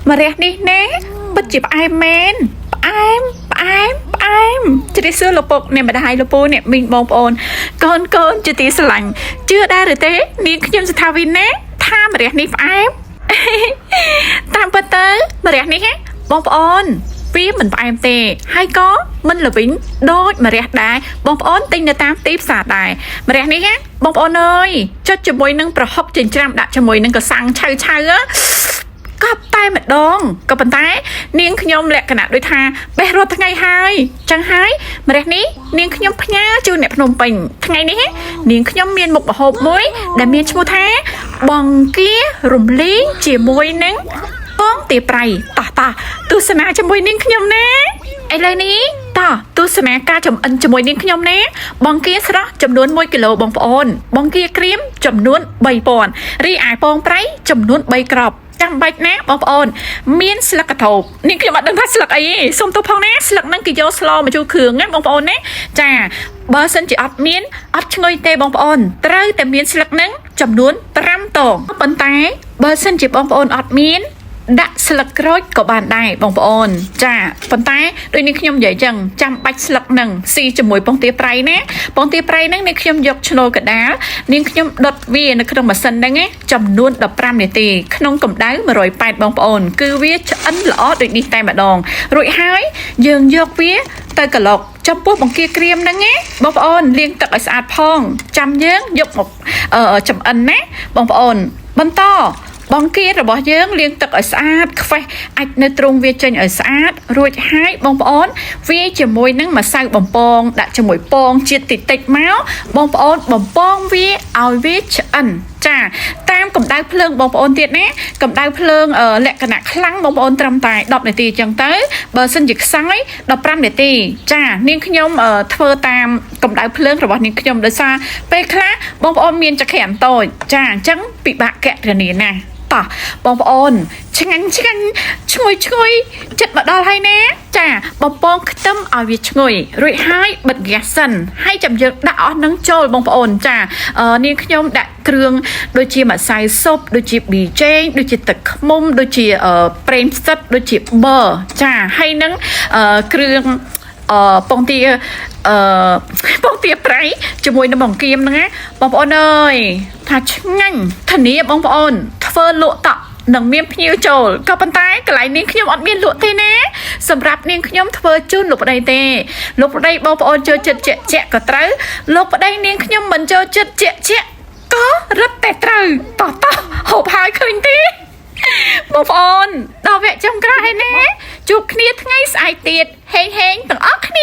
mà rẻ đi nè bất chỉ ai men em chỉ đi xưa lục bột này mà đại lục bột này mình bông ôn con chỉ tí sờ lạnh chưa đa rồi thế niên nhung sẽ thao vin nè tham mà rẻ đi em tam bát tới mà rẻ đi hết bông ôn phía mình phải em tê hay có mình là vĩnh đôi mà rẻ đài bông ôn tinh là tam tiếp xả đài mà rẻ đi hết bông ôn ơi cho chùm môi nâng pro hóc trình trăm đã cho môi nâng có sang chơi á có tay mà đong có bàn tay niên nhom lẹขนาด ด้วย tha បេះរត់ថ្ងៃហើយចឹងហើយម្រះនេះនាងខ្ញុំផ្ញើជូនអ្នកភ្នំពេញថ្ងៃនេះនាងខ្ញុំមានមុខម្ហូបមួយដែលមានឈ្មោះថាបង្គារំលីងជាមួយនឹងពងទាប្រៃតោះទស្សនាជាមួយនាងខ្ញុំណាឥឡូវនេះតោះទស្សនាការចំអិនជាមួយនាងខ្ញុំណាបង្គាស្រស់ចំនួន1គីឡូបងប្អូនបង្គាក្រៀមចំនួន3000រីឯពងប្រៃចំនួន3គ្រាប់ចាំបាច់ណាបងប្អូនមានស្លឹកកថោបនេះខ្ញុំអត់ដឹងថាស្លឹកអីទេសុំទោសផងណាស្លឹកហ្នឹងគេយកស្លមកចូលគ្រឿងណាបងប្អូនណាចាបើសិនជាអត់មានអត់ឈ្ងុយទេបងប្អូនត្រូវតែមានស្លឹកហ្នឹងចំនួន5តងប៉ុន្តែបើសិនជាបងប្អូនអត់មានដាក់ស្លឹកក្រូចក៏បានដែរបងប្អូនចាប៉ុន្តែដូចនេះខ្ញុំនិយាយចឹងចាំបាច់ស្លឹកហ្នឹងស៊ីជាមួយពងទាប្រៃណាពងទាប្រៃហ្នឹងនេះខ្ញុំយកឈ្នូលកដាលនាងខ្ញុំដុតវានៅក្នុងម៉ាស៊ីនហ្នឹងចំនួន15នាទីក្នុងកម្ដៅ180បងប្អូនគឺវាឆ្អិនល្អដូចនេះតែម្ដងរួចហើយយើងយកវាទៅក្លុកចំពោះបង្គាក្រៀមហ្នឹងណាបងប្អូនលាងទឹកឲ្យស្អាតផងចាំយើងយកមកចំអិនណាបងប្អូនបន្តបង្គារបស់យើងលាងទឹកឲ្យស្អាតខ្វេះអាចនៅទ្រង់វាចេញឲ្យស្អាតរួចហើយបងប្អូនវាជាមួយនឹងម្សៅបំពងដាក់ជាមួយពងជាតិតិចមកបងប្អូនបំពងវាឲ្យវាឆ្អិនចាតាមកម្ដៅភ្លើងបងប្អូនទៀតណាកម្ដៅភ្លើងលក្ខណៈខ្លាំងបងប្អូនត្រឹមតែ10នាទីអញ្ចឹងទៅបើសិនជាខ្សោយ15នាទីចានាងខ្ញុំធ្វើតាមកម្ដៅភ្លើងរបស់នាងខ្ញុំដោយសារពេលខ្លះបងប្អូនមានចក្រានតូចចាអញ្ចឹងពិបាកកណនាណាបងប្អូនឆ្ងាញ់ឈ្ងុយចិត្តមកដល់ហើយណាចាបំពងខ្ទឹមឲ្យវាឈ្ងុយរួចហើយបិទហ្គាសសិនហើយចាំយើងដាក់អស់នឹងចូលបងប្អូនចានាងខ្ញុំដាក់គ្រឿងដូចជាម្សៅស៊ុបដូចជាប៊ីចេងដូចជាទឹកឃ្មុំដូចជាប្រេងផ្សិតដូចជាប៊ឺចាហើយនឹងគ្រឿងពងទាប្រៃជាមួយនឹងបង្គាហ្នឹងណាបងប្អូនអើយថាឆ្ងាញ់ធានាបងប្អូនធ្វើលក់តក់នឹងមានភ្ញៀវចូលក៏ប៉ុន្តែកន្លែងនាងខ្ញុំអត់មានលក់ទេណាសម្រាប់នាងខ្ញុំធ្វើជូនលោកប្តីទេលោកប្តីបងប្អូនចូលចិត្តជាក់ក៏ត្រូវលោកប្តីនាងខ្ញុំមិនចូលចិត្តជាក់ក៏រឹតតែត្រូវតោះហូបហើយឃើញទេបងប្អូនដល់វគ្គចុងក្រោយហើយណាជួបគ្នាថ្ងៃស្អែកទៀតហេងទាំងអស់គ្នា